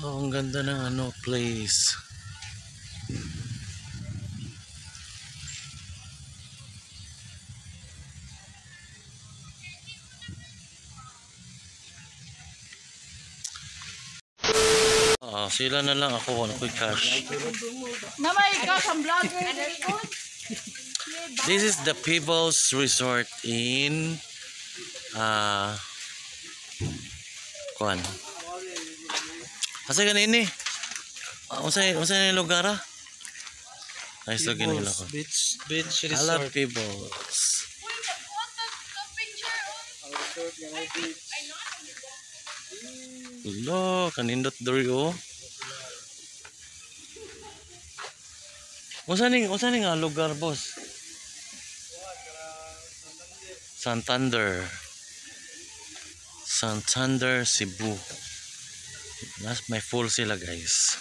Oh, ang ganda ng place. Sila na lang ako cash. Namay ka sa vlogger. This is the People's Resort in kuan. Asa ganin ni? Unsa yung lugar? Nice lagi nila ko. Beach I love resort. People's. Hello, kanindot diri oh. Unsa ning nga lugar, boss? Santander, Cebu. That's my pool sila, guys.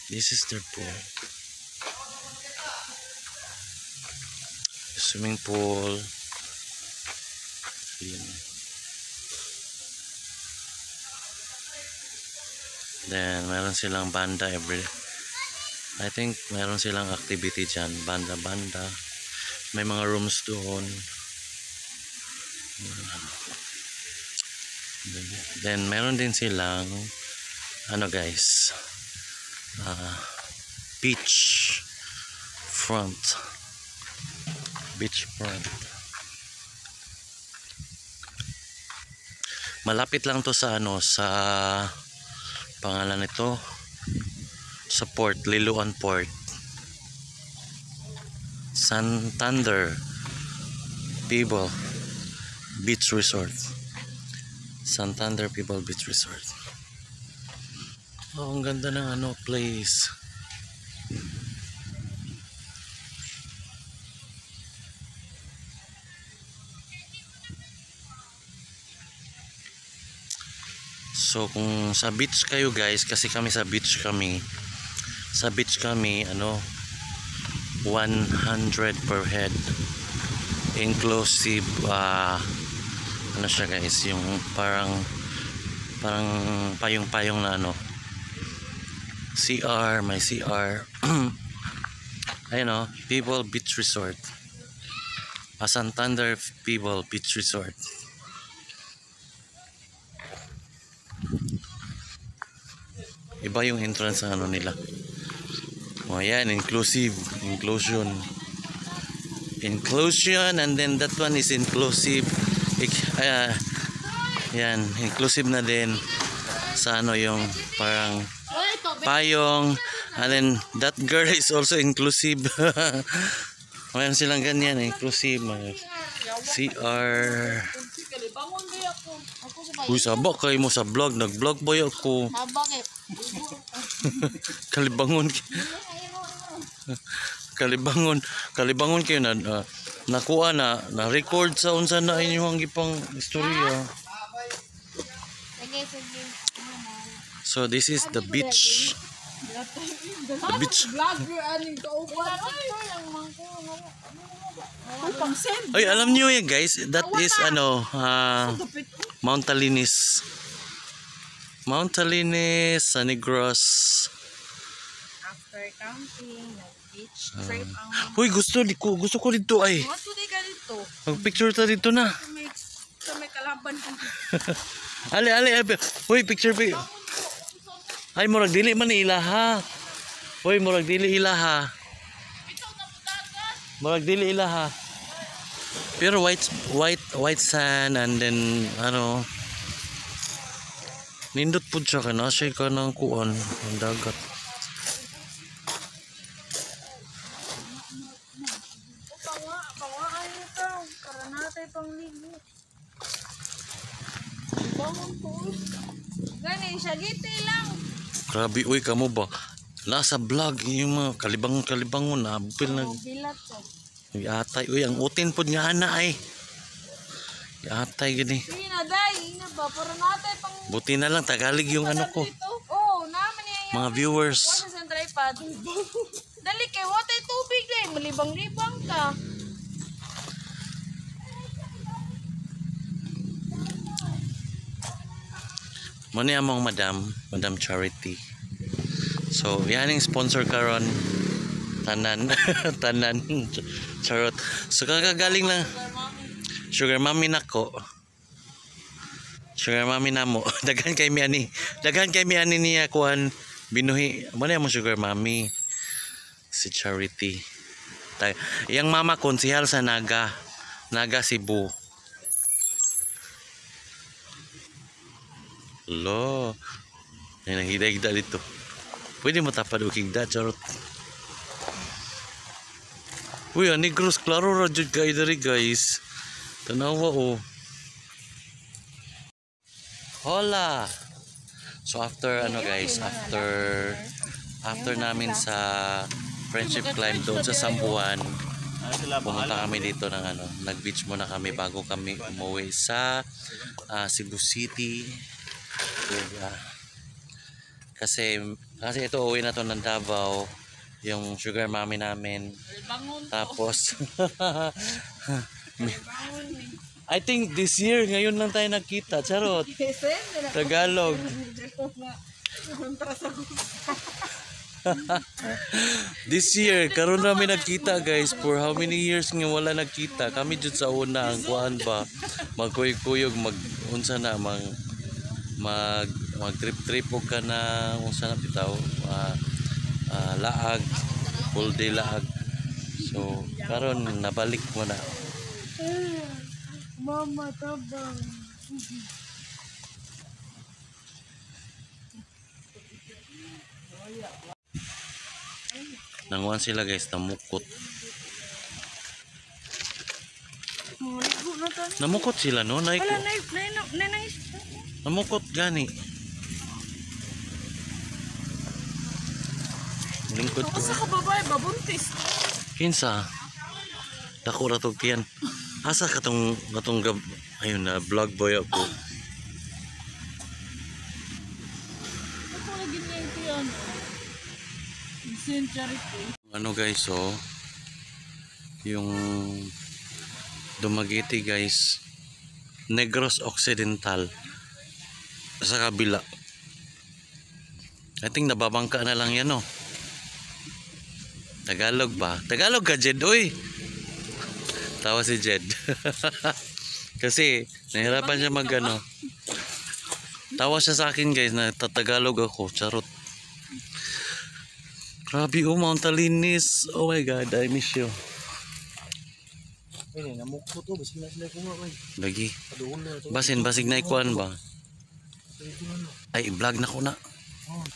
This is their pool. Swimming pool. Ayan. Then meron silang banda I think meron silang activity dyan. Banda. May mga rooms doon. Then meron din silang guys, beach front. Malapit lang to sa sa pangalan nito, sa port, Liloan Port. Santander People Beach Resort. Santander People Beach Resort. Oh, ang ganda ng place. So kung sa beach kayo, guys, kasi kami sa beach kami 100 per head, inclusive siya, guys, yung parang payong-payong na CR, may CR. Ayun People Beach Resort. Santander People Beach Resort. Iba yung entrance ng nila. Ayan, inclusion, and then that one is inclusive. Yan, inclusive na din sa yung parang payong, and then that girl is also inclusive. Mayroon silang ganyan, inclusive, CR. Uy, sabak kayo mo sa vlog, nag-vlog boy ako. Bakit? Kalibangon kayo na nakuha na record sa unsa na inyong gipang istorya. Sige. So this is the beach. Vlogger aning kauban. Ay, alam niyo guys, that is Mount Talinis, San Negros. After camping, beach trip ang Uy, gusto ko dito ay. What today ka dito? Mag-picture ta dito na. May kalaban ko. Ali. Uy, picture. Ay, murag dili man ni ilaha. Uy, murag dili ilaha. Pero white sand, and then nindot pud siya kana siya kanang kuan ang dagat. Pangwaan ito. Para natin pangligo. Bangon po. Gani, siya giti lang. Grabe, uy, kamo ba? Nasa vlog yung mga kalibangon na apil nag Bilat siya. yatay. Uy, ang utin pod nga ana ay. Yatay gini. Sige na, day. Ina ba? Para natin pang... Buti na lang Tagalog yung ko. Oo, naman yan. Mga viewers. Wala sa tripod. Dali kay watay tubig day. Malibang-libang ka. Muna among Madam Charity. So, yan yung sponsor karon tanan tanan charot. So kakagaling lang sugar mommy nako. Sugar mommy namo. Daghan kay mi ani niya kuan binuhi. Muna mo sugar mommy si Charity. Yang mama konsehal sa Naga Cebu. Lo. Yan ang hida-hida dito. Pwede mo tapad o kigda, charot. Uy, ang negros, klaro ra jud kay diri guys. Tanawa oh. Hola. So after ano guys, after namin sa friendship climb doon sa Sambuan, pumunta kami dito ng ano, nag-beach muna kami bago kami umuwi sa Cebu City. Kasi ito uwi na to ng Davao yung sugar mommy namin. Tapos I think this year ngayon lang tayo nagkita, charot. Tagalog. This year karon namin nagkita guys, for how many years nga wala nagkita. Kami jud sa una ang kuan ba magkuyog unsa na mag trip og ka na unsa na bitaw laag, full day laag. So karon nabalik mo na. Mama tabang. Nanguan sila guys, namukot. Namukot sila no, naik. Namukot gani. Lingkod ko. Asa ka babae, babuntis. Kinsa? Dako ra tog tiyan. Asa katong ayun na vlog boy ako. Ako lagi niya ito yan. Charity. Ano guys, oh. Yung Dumaguete guys. Negros Occidental. Sa kabila. I think nababangka na lang yan, oh. Tagalog ba? Tagalog ka, Jed, oy. Tawa si Jed. Kasi nahirapan siya magano. Tawa siya sa akin guys na tatagalog ako, charot. Grabe oh, Mount Talinis. Oh my god, I miss you. Ini namukot to, basig na sila kuma kay. Lagi. Paduol na to. Basig na ikuan ba? Ay, vlog na ko na. Oh.